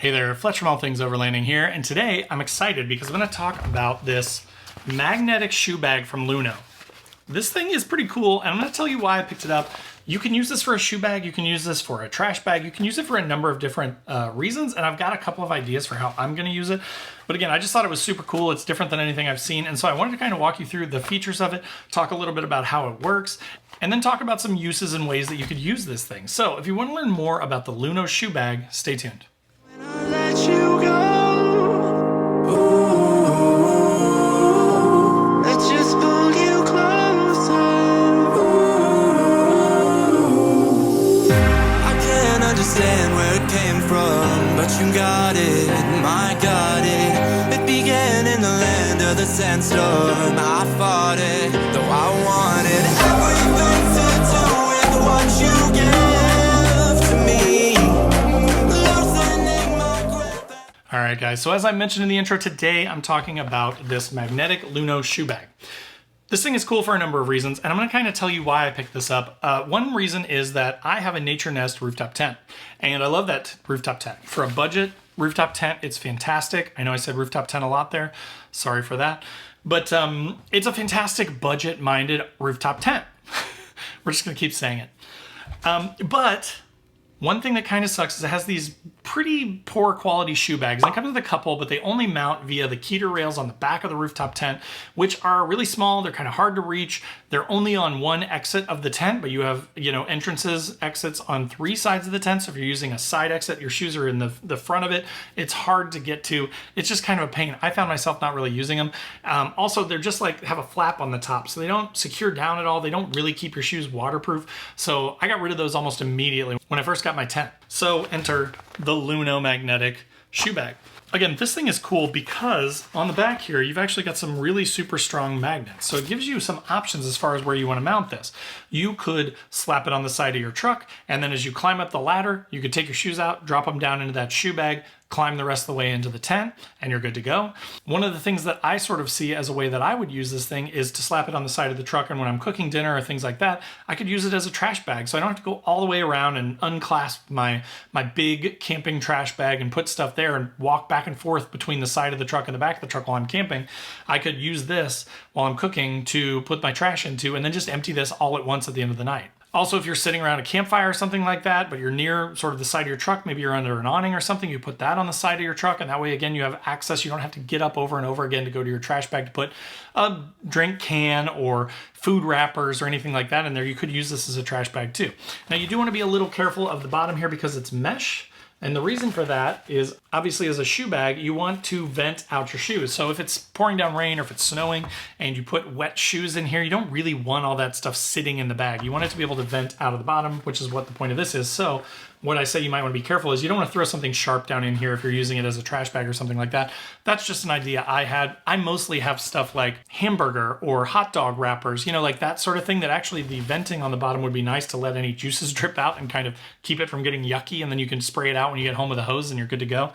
Hey there, Fletch from All Things Overlanding here, and today I'm excited because I'm going to talk about this magnetic shoe bag from Luno. This thing is pretty cool, and I'm going to tell you why I picked it up. You can use this for a shoe bag, you can use this for a trash bag, you can use it for a number of different reasons, and I've got a couple of ideas for how I'm going to use it. But again, I just thought it was super cool. It's different than anything I've seen, and so I wanted to kind of walk you through the features of it, talk a little bit about how it works, and then talk about some uses and ways that you could use this thing. So if you want to learn more about the Luno shoe bag, stay tuned. Let you go. Ooh, I just pull you closer. Ooh, I can't understand where it came from, but you got it, my got it. It began in the land of the sandstorm. I fought it, though I wanted everything to do with what you gave to me. All right, guys, so as I mentioned in the intro, today I'm talking about this magnetic Luno shoe bag. This thing is cool for a number of reasons, and I'm going to kind of tell you why I picked this up. One reason is that I have a Nature Nest rooftop tent, and I love that rooftop tent. For a budget rooftop tent, it's fantastic. I know I said rooftop tent a lot there. Sorry for that. But it's a fantastic budget-minded rooftop tent. We're just going to keep saying it. But one thing that kind of sucks is it has these pretty poor quality shoe bags. It comes with a couple, but they only mount via the keter rails on the back of the rooftop tent, which are really small. They're kind of hard to reach. They're only on one exit of the tent, but you have, entrances, exits on three sides of the tent. So if you're using a side exit, your shoes are in the front of it. It's hard to get to. It's just kind of a pain. I found myself not really using them. Also, they're just like have a flap on the top, so they don't secure down at all. They don't really keep your shoes waterproof. So I got rid of those almost immediately when I first got my tent. So enter the Luno Magnetic Shoe Bag. Again, this thing is cool because on the back here, you've actually got some really super strong magnets. So it gives you some options as far as where you want to mount this. You could slap it on the side of your truck, and then as you climb up the ladder, you could take your shoes out, drop them down into that shoe bag, climb the rest of the way into the tent, and you're good to go. One of the things that I sort of see as a way that I would use this thing is to slap it on the side of the truck, and when I'm cooking dinner or things like that, I could use it as a trash bag, so I don't have to go all the way around and unclasp my big camping trash bag and put stuff there and walk back and forth between the side of the truck and the back of the truck while I'm camping. I could use this while I'm cooking to put my trash into and then just empty this all at once at the end of the night. Also, if you're sitting around a campfire or something like that, but you're near sort of the side of your truck, maybe you're under an awning or something, you put that on the side of your truck, and that way, again, you have access. You don't have to get up over and over again to go to your trash bag to put a drink can or food wrappers or anything like that in there. You could use this as a trash bag too. Now, you do want to be a little careful of the bottom here because it's mesh. And the reason for that is, obviously, as a shoe bag, you want to vent out your shoes. So if it's pouring down rain or if it's snowing and you put wet shoes in here, you don't really want all that stuff sitting in the bag. You want it to be able to vent out of the bottom, which is what the point of this is. So what I say you might want to be careful is you don't want to throw something sharp down in here if you're using it as a trash bag or something like that. That's just an idea I had. I mostly have stuff like hamburger or hot dog wrappers, like that sort of thing that actually the venting on the bottom would be nice to let any juices drip out and kind of keep it from getting yucky, and then you can spray it out when you get home with a hose and you're good to go.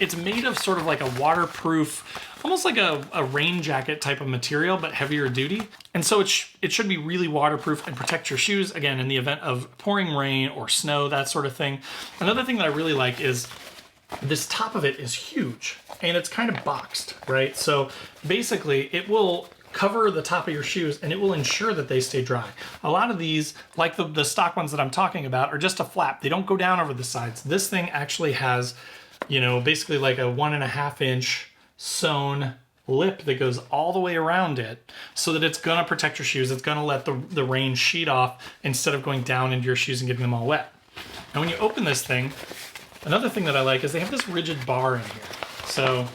It's made of sort of like a waterproof, almost like a rain jacket type of material, but heavier duty. And so it should be really waterproof and protect your shoes, again, in the event of pouring rain or snow, that sort of thing. Another thing that I really like is this top of it is huge and it's kind of boxed, right? So basically it will cover the top of your shoes and it will ensure that they stay dry. A lot of these, like the stock ones that I'm talking about, are just a flap. They don't go down over the sides. This thing actually has, basically like a 1.5 inch sewn lip that goes all the way around it so that it's going to protect your shoes. It's going to let the rain sheet off instead of going down into your shoes and getting them all wet. And when you open this thing, another thing that I like is they have this rigid bar in here. So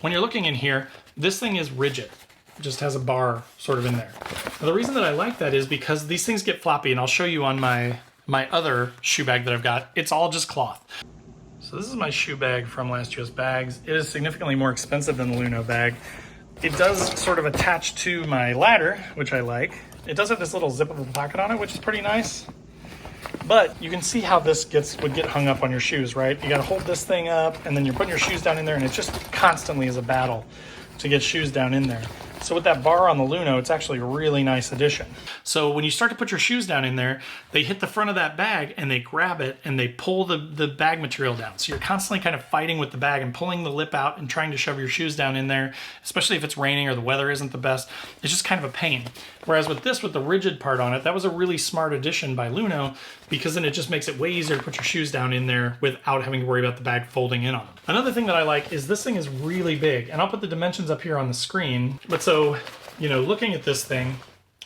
when you're looking in here, this thing is rigid. It just has a bar sort of in there. Now, the reason that I like that is because these things get floppy, and I'll show you on my other shoe bag that I've got. It's all just cloth. So this is my shoe bag from Last US Bags. It is significantly more expensive than the Luno bag. It does sort of attach to my ladder, which I like. It does have this little zippable pocket on it, which is pretty nice. But you can see how this would get hung up on your shoes, right? You gotta hold this thing up, and then you're putting your shoes down in there, and it just constantly is a battle to get shoes down in there. So with that bar on the Luno, it's actually a really nice addition. So when you start to put your shoes down in there, they hit the front of that bag and they grab it and they pull the bag material down. So you're constantly kind of fighting with the bag and pulling the lip out and trying to shove your shoes down in there, especially if it's raining or the weather isn't the best. It's just kind of a pain. Whereas with this, with the rigid part on it, that was a really smart addition by Luno, because then it just makes it way easier to put your shoes down in there without having to worry about the bag folding in on them. Another thing that I like is this thing is really big, and I'll put the dimensions up here on the screen. But so, you know, looking at this thing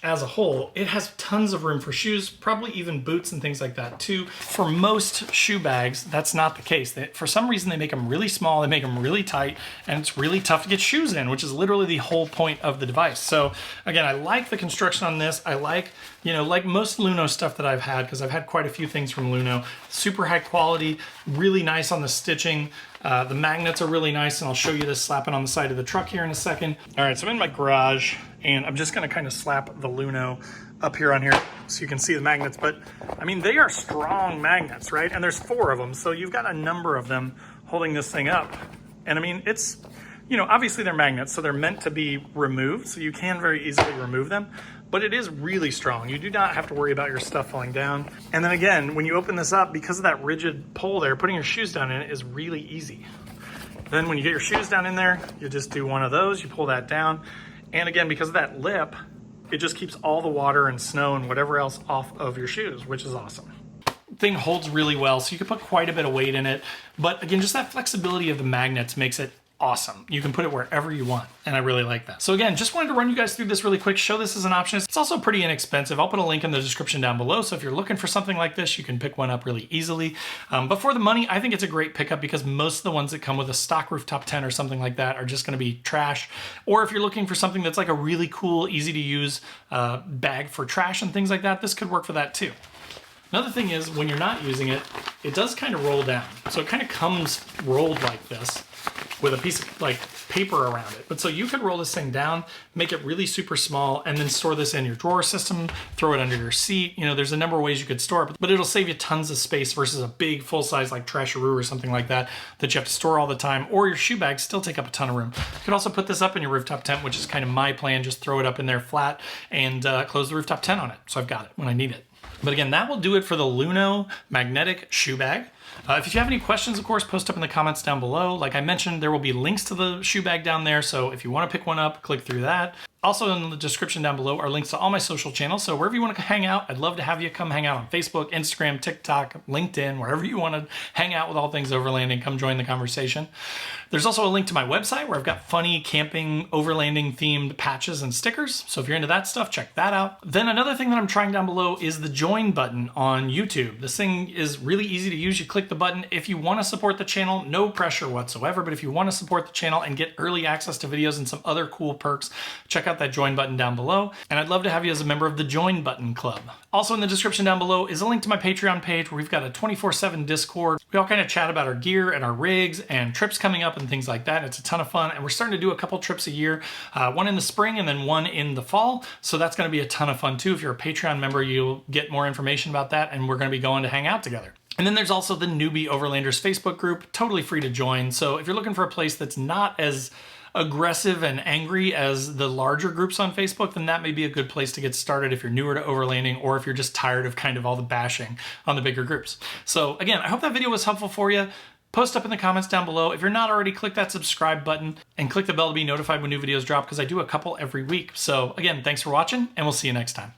as a whole, it has tons of room for shoes, probably even boots and things like that too. For most shoe bags, that's not the case. For some reason, they make them really small, they make them really tight, and it's really tough to get shoes in, which is literally the whole point of the device. So again, I like the construction on this. I like, you know, like most Luno stuff that I've had, because I've had quite a few things from Luno, super high quality, really nice on the stitching. The magnets are really nice, and I'll show you this slapping on the side of the truck here in a second. All right, so I'm in my garage, and I'm just gonna kind of slap the Luno up here on here so you can see the magnets. But I mean, they are strong magnets, right? And there's 4 of them, so you've got a number of them holding this thing up. And I mean, it's, you know, obviously they're magnets, so they're meant to be removed, so you can very easily remove them. But it is really strong. You do not have to worry about your stuff falling down. And then again, when you open this up, because of that rigid pole there, putting your shoes down in it is really easy. Then when you get your shoes down in there, you just do one of those, you pull that down. And again, because of that lip, it just keeps all the water and snow and whatever else off of your shoes, which is awesome. Thing holds really well, so you can put quite a bit of weight in it. But again, just that flexibility of the magnets makes it awesome. You can put it wherever you want, and I really like that. So again, just wanted to run you guys through this really quick, show this as an option. It's also pretty inexpensive. I'll put a link in the description down below, so if you're looking for something like this, you can pick one up really easily. But for the money, I think it's a great pickup, because most of the ones that come with a stock rooftop tent or something like that are just gonna be trash. Or if you're looking for something that's like a really cool, easy to use bag for trash and things like that, this could work for that too. Another thing is, when you're not using it, it does kind of roll down. So it kind of comes rolled like this with a piece of like paper around it. But so you could roll this thing down, make it really super small, and then store this in your drawer system, throw it under your seat. You know, there's a number of ways you could store it, but it'll save you tons of space versus a big full size like Trasharoo or something like that that you have to store all the time, or your shoe bags still take up a ton of room. You could also put this up in your rooftop tent, which is kind of my plan. Just throw it up in there flat and close the rooftop tent on it. So I've got it when I need it. But again, that will do it for the Luno Magnetic Shoe Bag. If you have any questions, of course, post up in the comments down below. Like I mentioned, there will be links to the shoe bag down there, so if you want to pick one up, click through that. Also in the description down below are links to all my social channels, so wherever you want to hang out, I'd love to have you come hang out on Facebook, Instagram, TikTok, LinkedIn, wherever you want to hang out with all things overlanding, come join the conversation. There's also a link to my website where I've got funny camping, overlanding themed patches and stickers, so if you're into that stuff, check that out. Then another thing that I'm trying down below is the join button on YouTube. This thing is really easy to use. You click the button. If you want to support the channel, no pressure whatsoever, but if you want to support the channel and get early access to videos and some other cool perks, check out that join button down below, and I'd love to have you as a member of the Join Button Club. Also in the description down below is a link to my Patreon page where we've got a 24/7 Discord. We all kind of chat about our gear and our rigs and trips coming up and things like that. It's a ton of fun, and we're starting to do a couple trips a year, one in the spring and then one in the fall, so that's going to be a ton of fun too. If you're a Patreon member, you'll get more information about that, and we're going to be going to hang out together. And then there's also the Newbie Overlanders Facebook group, totally free to join. So if you're looking for a place that's not as aggressive and angry as the larger groups on Facebook, then that may be a good place to get started if you're newer to overlanding, or if you're just tired of kind of all the bashing on the bigger groups. So again, I hope that video was helpful for you. Post up in the comments down below. If you're not already, click that subscribe button and click the bell to be notified when new videos drop, because I do a couple every week. So again, thanks for watching, and we'll see you next time.